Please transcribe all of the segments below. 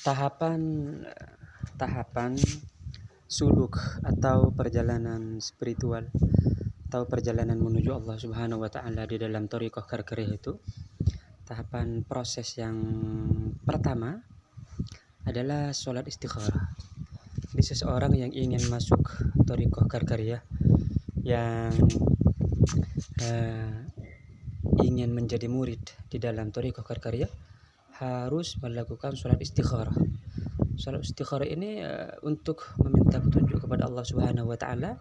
Tahapan tahapan suluk atau perjalanan spiritual atau perjalanan menuju Allah Subhanahu wa taala di dalam thariqah karkariyah itu, tahapan proses yang pertama adalah sholat istikharah. Jadi seseorang yang ingin masuk thariqah karkariyah, yang ingin menjadi murid di dalam thariqah karkariyah, harus melakukan sholat istikharah. Sholat istikharah ini untuk meminta petunjuk kepada Allah Subhanahu wa taala,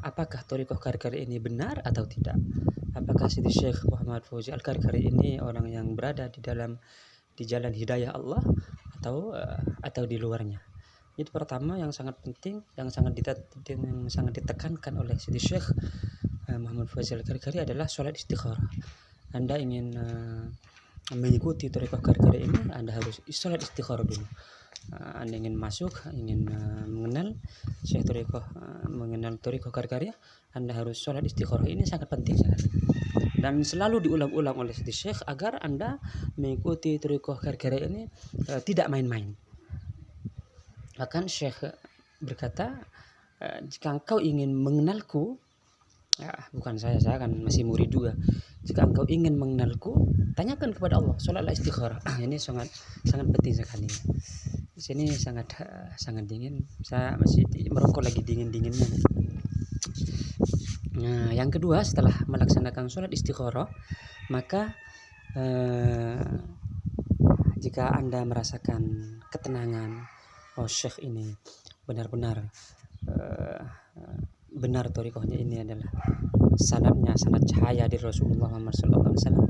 apakah thariqah karkariyah ini benar atau tidak. Apakah Sidi Syekh Muhammad Fauzi Al-Karkari ini orang yang berada di jalan hidayah Allah atau di luarnya. Itu pertama yang sangat penting, yang sangat ditekankan oleh Sidi Syekh Muhammad Fauzi Al-Karkari adalah sholat istikharah. Anda ingin mengikuti thariqah karkariyah ini, Anda harus sholat istikharah dulu. Anda ingin masuk, ingin mengenal Syekh thariqah, mengenal thariqah karkariyah, Anda harus sholat istikharah. Ini sangat penting sekali dan selalu diulang-ulang oleh Sidi Syekh agar Anda mengikuti thariqah karkariyah ini tidak main-main. Bahkan Syekh berkata, jika engkau ingin mengenalku, bukan saya kan masih murid juga. Jika engkau ingin mengenalku, tanyakan kepada Allah, sholatlah istikharah. Ini sangat penting sekali. Di sini sangat dingin. Saya masih merokok lagi dingin-dinginnya. Nah, yang kedua, setelah melaksanakan sholat istikharah, maka jika Anda merasakan ketenangan, Syekh ini benar-benar benar thariqahnya ini adalah sanad cahaya dari Rasulullah Muhammad SAW.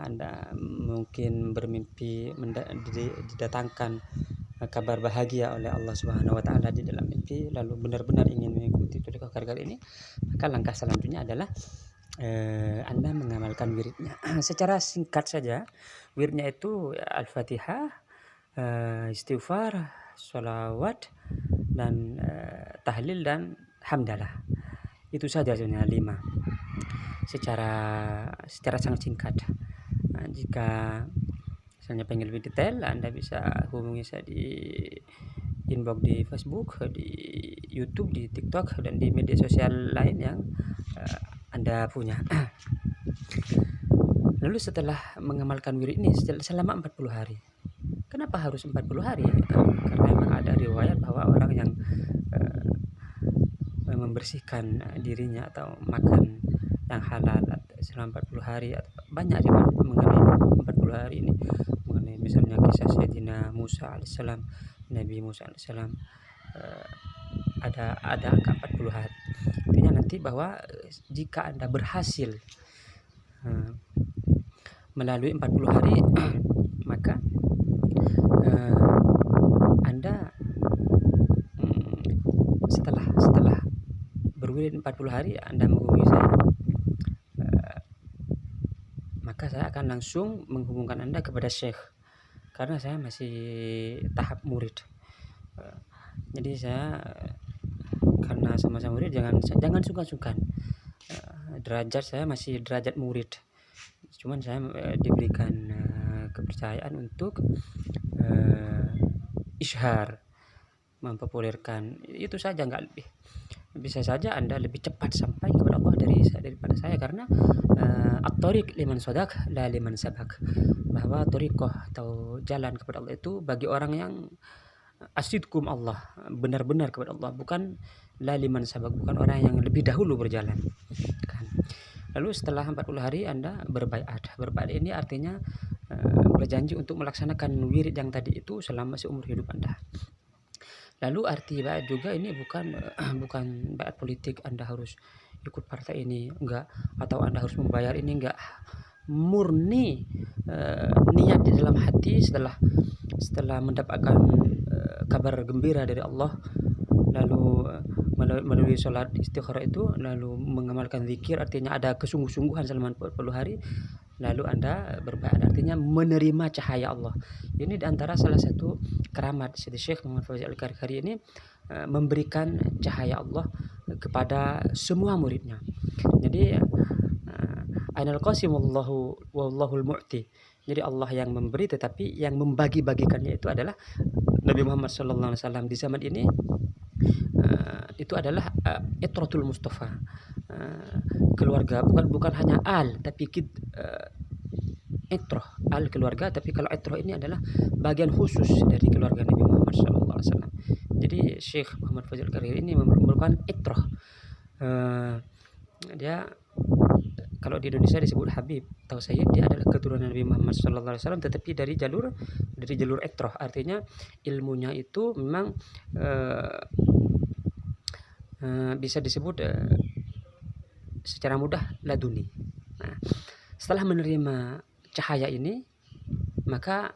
Anda mungkin bermimpi didatangkan kabar bahagia oleh Allah Subhanahu wa taala di dalam mimpi, lalu benar-benar ingin mengikuti thariqah karkariyah ini, maka langkah selanjutnya adalah Anda mengamalkan wiridnya. Secara singkat saja, wiridnya itu Al-Fatihah, istighfar, sholawat, dan tahlil dan hamdalah. Itu saja sebenarnya 5 secara sangat singkat. Nah, jika misalnya pengen lebih detail, Anda bisa hubungi saya di inbox di Facebook, di YouTube, di TikTok, dan di media sosial lain yang Anda punya. Lalu setelah mengamalkan wirid ini selama 40 hari. Kenapa harus 40 hari? Karena memang ada riwayat bahwa orang yang membersihkan dirinya atau makan yang halal selama 40 hari, banyak riwayat mengenai 40 hari ini, mengenai misalnya kisah Sayyidina Musa alaihissalam, Nabi Musa alaihissalam, ada angka 40 hari. Artinya nanti bahwa jika Anda berhasil melalui 40 hari maka Anda setelah berwirid 40 hari Anda menghubungi saya, maka saya akan langsung menghubungkan Anda kepada Syekh, karena saya masih tahap murid. Jadi saya karena sama-sama murid, jangan sungkan-sungkan. Derajat saya masih derajat murid, cuman saya diberikan kepercayaan untuk isyhar, mempopulerkan, itu saja, nggak lebih. Bisa saja Anda lebih cepat sampai kepada Allah daripada saya, karena at-thariq liman sadaq la liman sabaq, bahwa thariqah atau jalan kepada Allah itu bagi orang yang asidkum Allah, benar-benar kepada Allah, bukan la liman sabaq, bukan orang yang lebih dahulu berjalan kan. Lalu setelah 40 hari Anda berbaiat. Berbaiat ini artinya berjanji untuk melaksanakan wirid yang tadi itu selama seumur hidup Anda. Lalu arti baiat juga ini bukan baiat politik, Anda harus ikut partai ini, enggak, atau Anda harus membayar ini, enggak. Murni niat di dalam hati setelah mendapatkan kabar gembira dari Allah, lalu melalui sholat istikharah itu, lalu mengamalkan zikir, artinya ada kesungguh-sungguhan selama 40 hari, lalu Anda berbaiat, artinya menerima cahaya Allah. Ini diantara salah satu keramat Sidi Syekh Muhammad Fauzi Al-Karkari ini, memberikan cahaya Allah kepada semua muridnya. Jadi ainal qasim wallahul mu'ti. Jadi Allah yang memberi, tetapi yang membagi-bagikannya itu adalah Nabi Muhammad SAW. Di zaman ini itu adalah itratul Mustafa, keluarga, bukan hanya al, tapi itroh, al keluarga, tapi kalau itroh ini adalah bagian khusus dari keluarga Nabi Muhammad SAW. Jadi Syekh Muhammad Fazil Karir ini merupakan itroh. Dia kalau di Indonesia disebut Habib atau Sayyid, dia adalah keturunan Nabi Muhammad SAW, tetapi dari jalur itroh. Artinya ilmunya itu memang bisa disebut secara mudah laduni. Nah, setelah menerima cahaya ini, maka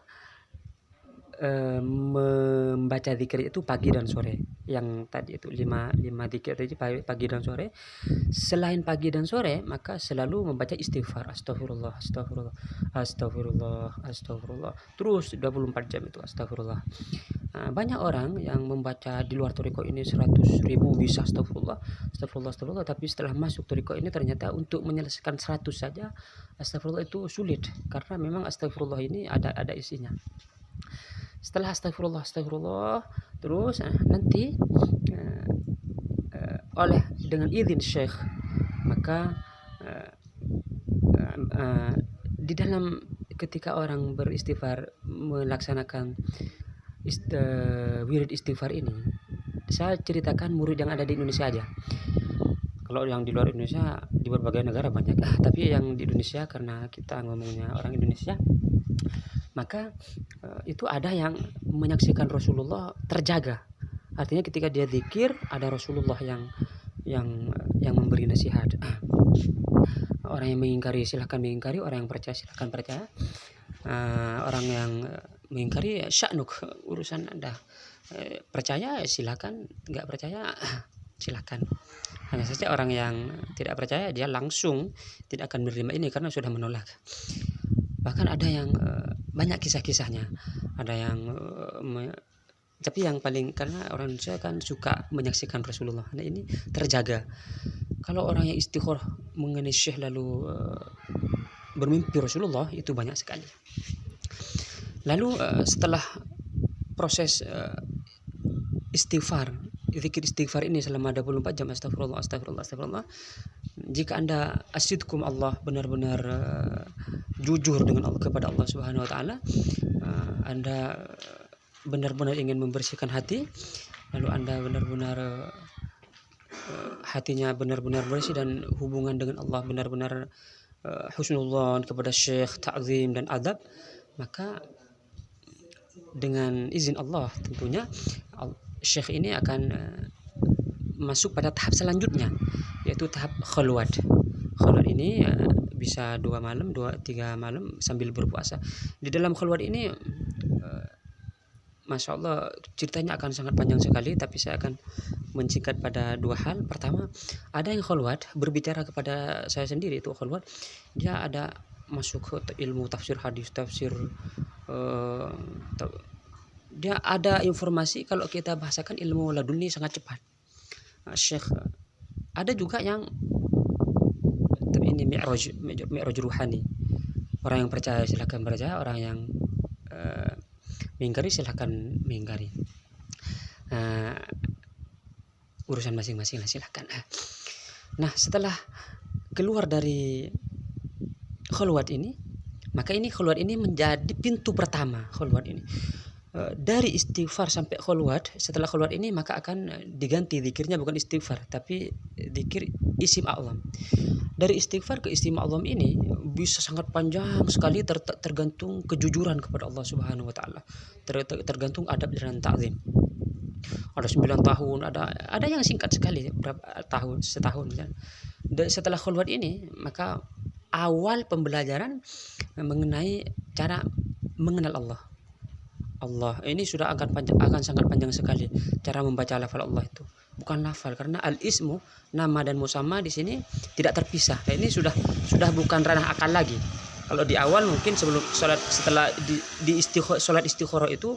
membaca zikir itu pagi dan sore. Yang tadi itu 5 zikir tadi pagi dan sore. Selain pagi dan sore, maka selalu membaca istighfar, astagfirullah, astagfirullah, astagfirullah, astagfirullah. Terus 24 jam itu astagfirullah. Banyak orang yang membaca di luar toriko ini 100.000 bisa astagfirullah, astagfirullah, astagfirullah, tapi setelah masuk toriko ini ternyata untuk menyelesaikan 100 saja astagfirullah itu sulit, karena memang astagfirullah ini ada isinya. Setelah astagfirullah terus nanti oleh dengan izin Syekh, maka di dalam ketika orang beristighfar melaksanakan wirid istighfar ini, saya ceritakan murid yang ada di Indonesia aja. Kalau yang di luar Indonesia di berbagai negara banyak, tapi yang di Indonesia karena kita ngomongnya orang Indonesia, maka itu ada yang menyaksikan Rasulullah terjaga. Artinya ketika dia zikir ada Rasulullah yang memberi nasihat. Orang yang mengingkari silahkan mengingkari, orang yang percaya silahkan percaya. Orang yang mengingkari sya'nuk, urusan Anda. Percaya silahkan, nggak percaya silahkan. Hanya saja orang yang tidak percaya dia langsung tidak akan menerima ini karena sudah menolak. Bahkan ada yang banyak kisah-kisahnya, ada yang tapi yang paling, karena orang Indonesia kan suka menyaksikan Rasulullah, nah ini terjaga. Kalau orang yang istikharah mengenai Syekh lalu bermimpi Rasulullah itu banyak sekali. Lalu setelah proses istighfar, zikir istighfar ini selama 24 jam astagfirullah, astagfirullah, astagfirullah. Jika Anda asyidkum Allah, benar-benar jujur dengan Allah, kepada Allah Subhanahu wa taala, Anda benar-benar ingin membersihkan hati, lalu Anda benar-benar hatinya benar-benar bersih dan hubungan dengan Allah benar-benar husnudzon kepada Syekh, ta'zim dan adab, maka dengan izin Allah tentunya Syekh ini akan masuk pada tahap selanjutnya, yaitu tahap khalwat. Khalwat ini bisa 2 malam, 2-3 malam sambil berpuasa. Di dalam khalwat ini Masya Allah ceritanya akan sangat panjang sekali, tapi saya akan mencingkat pada 2 hal. Pertama, ada yang khalwat berbicara kepada saya sendiri, itu khalwat dia ada masuk ke ilmu tafsir hadis, tafsir dia ada informasi, kalau kita bahasakan ilmu laduni sangat cepat. Syekh ada juga yang ini mi'raj ruhani. Orang yang percaya silahkan percaya, orang yang mengingkari silahkan mengingkari. Urusan masing-masing lah, silahkan. Nah, setelah keluar dari khalwat ini, maka ini khalwat ini menjadi pintu pertama. Khalwat ini dari istighfar sampai khalwat. Setelah khalwat ini maka akan diganti zikirnya, bukan istighfar tapi zikir isim a'zam. Dari istighfar ke isim a'zam ini bisa sangat panjang sekali, tergantung kejujuran kepada Allah Subhanahu wa taala, tergantung adab dan ta'zim. Ada 9 tahun, ada yang singkat sekali, berapa tahun, setahun. Dan setelah khalwat ini maka awal pembelajaran mengenai cara mengenal Allah. Allah ini sudah akan sangat panjang sekali cara membaca lafal Allah itu. Bukan lafal, karena al-ismu, nama dan musamma di sini tidak terpisah. Nah, ini sudah bukan ranah akal lagi. Kalau di awal mungkin sebelum sholat, setelah di sholat istikharah itu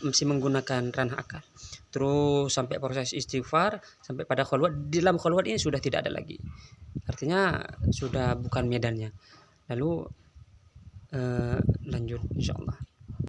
masih menggunakan ranah akal. Terus sampai proses istighfar, sampai pada khalwat. Di dalam khalwat ini sudah tidak ada lagi. Artinya sudah bukan medannya. Lalu lanjut insyaallah.